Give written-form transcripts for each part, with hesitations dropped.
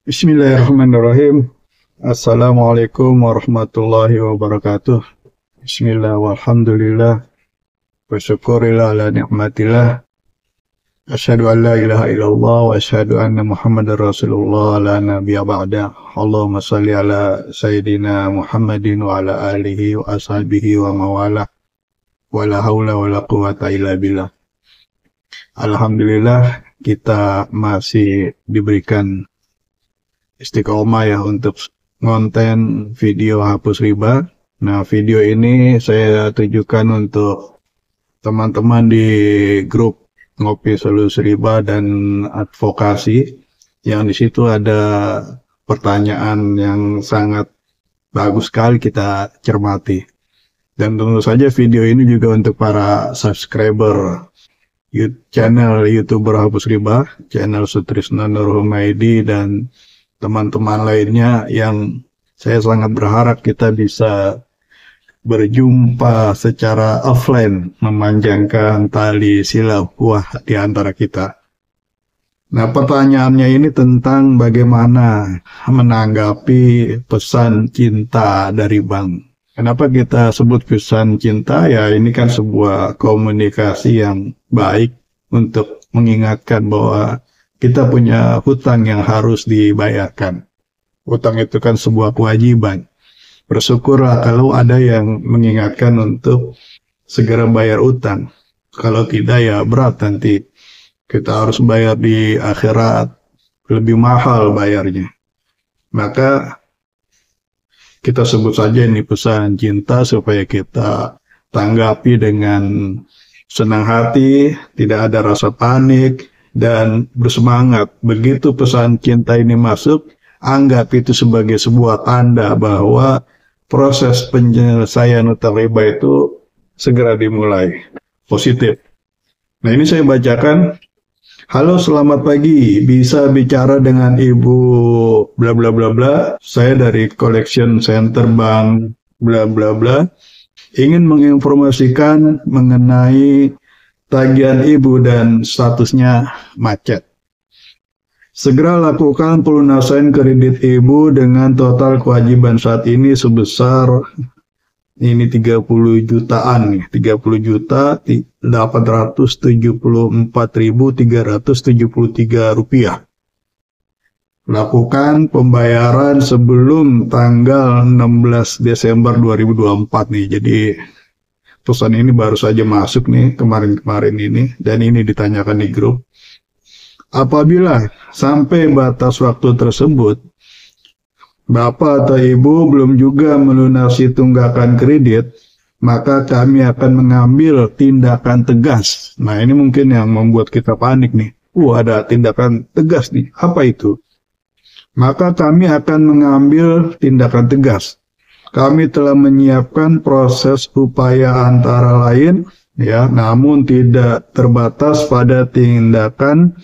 Bismillahirrahmanirrahim. Assalamualaikum warahmatullahi wabarakatuh. Bismillah walhamdulillah. Wa syukurillah ala ni'matillah. Asyhadu an la ilaha illallah wa asyhadu anna Muhammadar Rasulullah la nabiyya ba'da. Allahumma shalli ala sayyidina Muhammadin wa ala alihi wa ashabihi wa mawalah. Wa la haula wa la quwata illa billah. Alhamdulillah kita masih diberikan istiqomah ya untuk konten video hapus riba. Nah, video ini saya tujukan untuk teman-teman di grup Ngopi Solusi Riba dan Advokasi, yang di situ ada pertanyaan yang sangat bagus sekali kita cermati. Dan tentu saja video ini juga untuk para subscriber channel YouTuber Hapus Riba, channel Sutrisno Nur Humaydi, dan teman-teman lainnya yang saya sangat berharap kita bisa berjumpa secara offline, memanjangkan tali silaturahmi di antara kita. Nah, pertanyaannya ini tentang bagaimana menanggapi pesan cinta dari bank. Kenapa kita sebut pesan cinta? Ya, ini kan sebuah komunikasi yang baik untuk mengingatkan bahwa kita punya hutang yang harus dibayarkan. Hutang itu kan sebuah kewajiban. Bersyukurlah kalau ada yang mengingatkan untuk segera bayar utang. Kalau tidak ya berat nanti. Kita harus bayar di akhirat. Lebih mahal bayarnya. Maka kita sebut saja ini pesan cinta supaya kita tanggapi dengan senang hati, tidak ada rasa panik, dan bersemangat. Begitu pesan cinta ini masuk, anggap itu sebagai sebuah tanda bahwa proses penyelesaian utang riba itu segera dimulai. Positif. Nah, ini saya bacakan. Halo, selamat pagi. Bisa bicara dengan Ibu bla bla bla bla. Saya dari Collection Center Bank bla bla bla. Ingin menginformasikan mengenai tagihan Ibu dan statusnya macet. Segera lakukan pelunasan kredit Ibu dengan total kewajiban saat ini sebesar 30 jutaan nih, 30 juta 874.373 rupiah. Lakukan pembayaran sebelum tanggal 16 Desember 2024 nih. Jadi pesan ini baru saja masuk nih kemarin-kemarin ini, dan ini ditanyakan di grup. Apabila sampai batas waktu tersebut, Bapak atau Ibu belum juga melunasi tunggakan kredit, maka kami akan mengambil tindakan tegas. Nah, ini mungkin yang membuat kita panik nih. Ada tindakan tegas nih. Apa itu? Maka kami akan mengambil tindakan tegas. Kami telah menyiapkan proses upaya antara lain, ya, namun tidak terbatas pada tindakan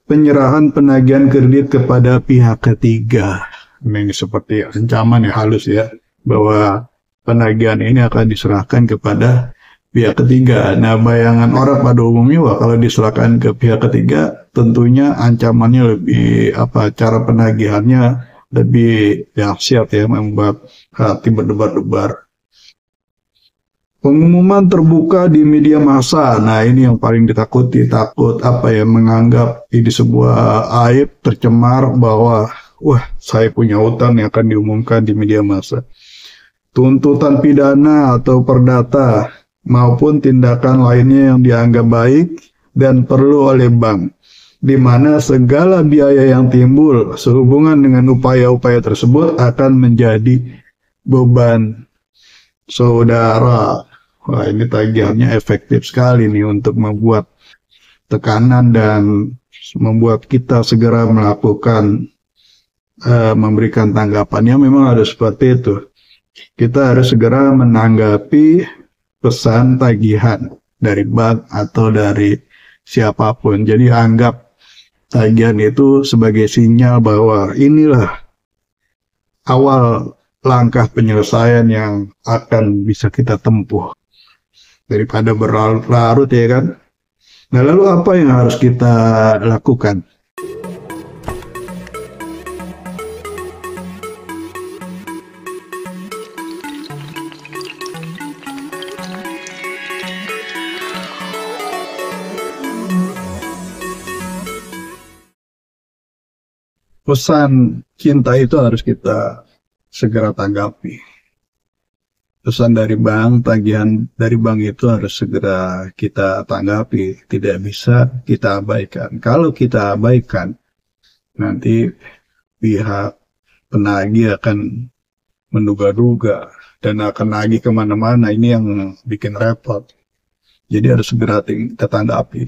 penyerahan penagihan kredit kepada pihak ketiga. Ini seperti ancaman yang halus ya, bahwa penagihan ini akan diserahkan kepada pihak ketiga. Nah, bayangan orang pada umumnya kalau diserahkan ke pihak ketiga, tentunya ancamannya lebih cara penagihannya lebih dahsyat ya, membuat hati berdebar-debar. Pengumuman terbuka di media massa. Nah, ini yang paling ditakuti, takut menganggap ini sebuah aib, tercemar bahwa saya punya utang yang akan diumumkan di media massa. Tuntutan pidana atau perdata maupun tindakan lainnya yang dianggap baik dan perlu oleh bank, di mana segala biaya yang timbul sehubungan dengan upaya-upaya tersebut akan menjadi beban saudara. Wah, ini tagihannya efektif sekali nih untuk membuat tekanan dan membuat kita segera melakukan memberikan tanggapannya. Memang harus seperti itu. Kita harus segera menanggapi pesan tagihan dari bank atau dari siapapun. Jadi anggap tagihan itu sebagai sinyal bahwa inilah awal langkah penyelesaian yang akan bisa kita tempuh daripada berlarut-larut, ya kan. Nah, lalu apa yang harus kita lakukan? pesan cinta itu harus kita segera tanggapi. Pesan dari bank, tagihan dari bank itu harus segera kita tanggapi, tidak bisa kita abaikan. Kalau kita abaikan, nanti pihak penagih akan menduga-duga dan akan nagih kemana-mana. Ini yang bikin repot. Jadi harus segera kita tanggapi.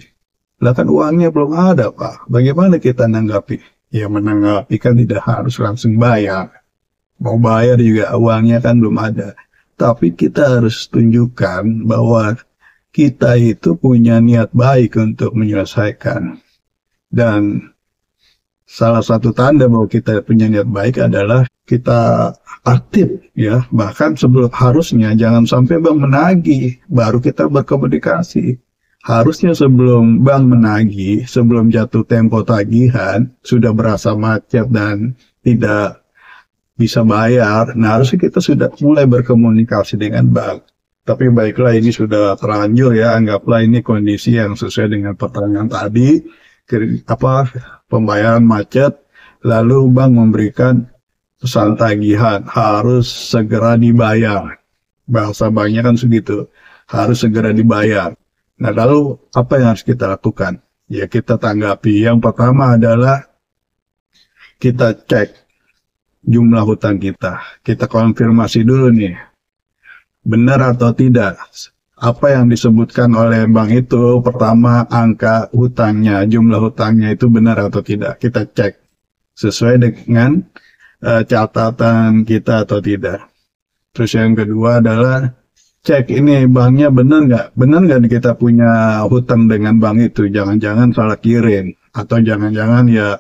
Lah kan uangnya belum ada, Pak. Bagaimana kita nanggapi? Ya menanggapi kan tidak harus langsung bayar. Mau bayar juga uangnya kan belum ada. Tapi kita harus tunjukkan bahwa kita itu punya niat baik untuk menyelesaikan. Dan salah satu tanda bahwa kita punya niat baik adalah kita aktif, ya. Bahkan sebelum, harusnya jangan sampai bank menagih baru kita berkomunikasi. Harusnya sebelum bank menagih, sebelum jatuh tempo tagihan, sudah berasa macet dan tidak bisa bayar, nah harusnya kita sudah mulai berkomunikasi dengan bank. Tapi baiklah, ini sudah terlanjur, ya, anggaplah ini kondisi yang sesuai dengan pertanyaan tadi, pembayaran macet, lalu bank memberikan pesan tagihan, harus segera dibayar. Bahasa banknya kan segitu, harus segera dibayar. Nah lalu apa yang harus kita lakukan? Ya kita tanggapi. Yang pertama adalah kita cek jumlah hutang kita. Kita konfirmasi dulu nih, benar atau tidak apa yang disebutkan oleh bank itu. Pertama, angka hutangnya, jumlah hutangnya itu benar atau tidak. Kita cek sesuai dengan catatan kita atau tidak. Terus yang kedua adalah cek ini banknya benar nggak kita punya hutang dengan bank itu. Jangan-jangan salah kirim, atau jangan-jangan ya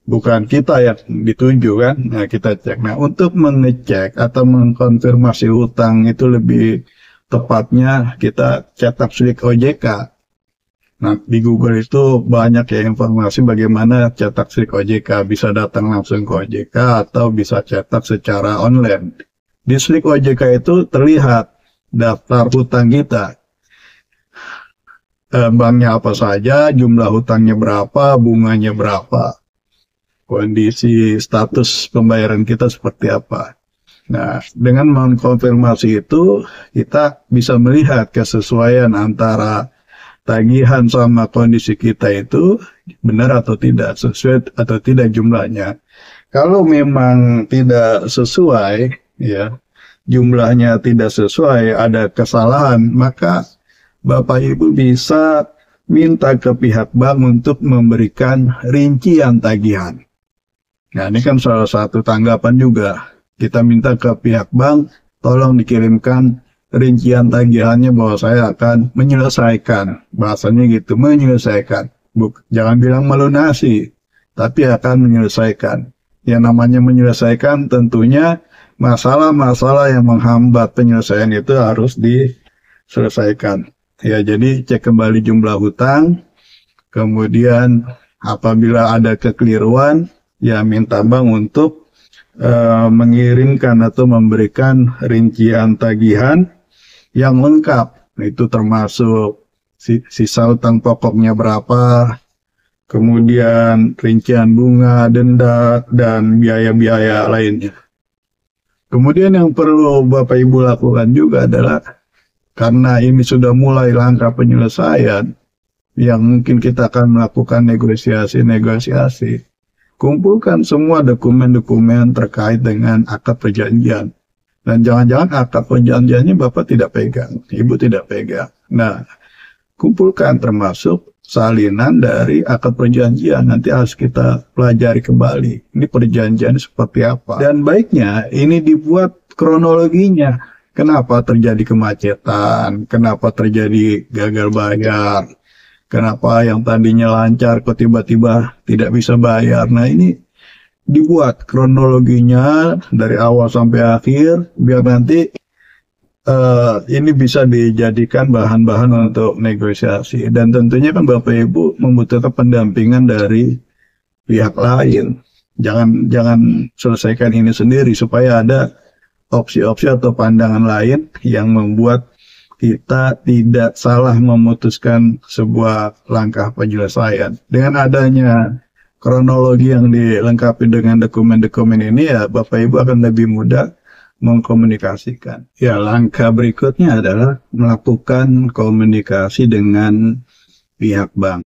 bukan kita yang dituju kan. Nah kita cek. Nah untuk mengecek atau mengkonfirmasi hutang itu lebih tepatnya kita cetak slip OJK. Nah di Google itu banyak ya informasi bagaimana cetak slip OJK. Bisa datang langsung ke OJK atau bisa cetak secara online. Di slip OJK itu terlihat daftar hutang kita. Banknya apa saja, jumlah hutangnya berapa, bunganya berapa, kondisi status pembayaran kita seperti apa. Nah, dengan mengkonfirmasi itu, kita bisa melihat kesesuaian antara tagihan sama kondisi kita itu benar atau tidak, sesuai atau tidak jumlahnya. Kalau memang tidak sesuai, ya, jumlahnya tidak sesuai, ada kesalahan, maka Bapak Ibu bisa minta ke pihak bank untuk memberikan rincian tagihan. Nah ini kan salah satu tanggapan juga. Kita minta ke pihak bank, tolong dikirimkan rincian tagihannya bahwa saya akan menyelesaikan. Bahasanya gitu, menyelesaikan. Jangan bilang melunasi, tapi akan menyelesaikan. Yang namanya menyelesaikan tentunya masalah-masalah yang menghambat penyelesaian itu harus diselesaikan. Ya, jadi cek kembali jumlah hutang, kemudian apabila ada kekeliruan, ya minta bank untuk mengirimkan atau memberikan rincian tagihan yang lengkap. Itu termasuk sisa hutang pokoknya berapa, kemudian rincian bunga, denda, dan biaya-biaya lainnya. Kemudian yang perlu Bapak Ibu lakukan juga adalah, karena ini sudah mulai langkah penyelesaian, yang mungkin kita akan melakukan negosiasi, kumpulkan semua dokumen-dokumen terkait dengan akad perjanjian. Dan jangan-jangan akad perjanjiannya Bapak tidak pegang, Ibu tidak pegang. Nah, kumpulkan termasuk salinan dari akad perjanjian. Nanti harus kita pelajari kembali. Ini perjanjian seperti apa. Dan baiknya ini dibuat kronologinya. Kenapa terjadi kemacetan? Kenapa terjadi gagal bayar? Kenapa yang tadinya lancar kok tiba-tiba tidak bisa bayar? Nah ini dibuat kronologinya dari awal sampai akhir biar nanti ini bisa dijadikan bahan-bahan untuk negosiasi. Dan tentunya kan Bapak Ibu membutuhkan pendampingan dari pihak lain. Jangan selesaikan ini sendiri, supaya ada opsi-opsi atau pandangan lain yang membuat kita tidak salah memutuskan sebuah langkah penyelesaian. Dengan adanya kronologi yang dilengkapi dengan dokumen-dokumen ini, ya Bapak Ibu akan lebih mudah mengkomunikasikan. Ya, langkah berikutnya adalah melakukan komunikasi dengan pihak bank.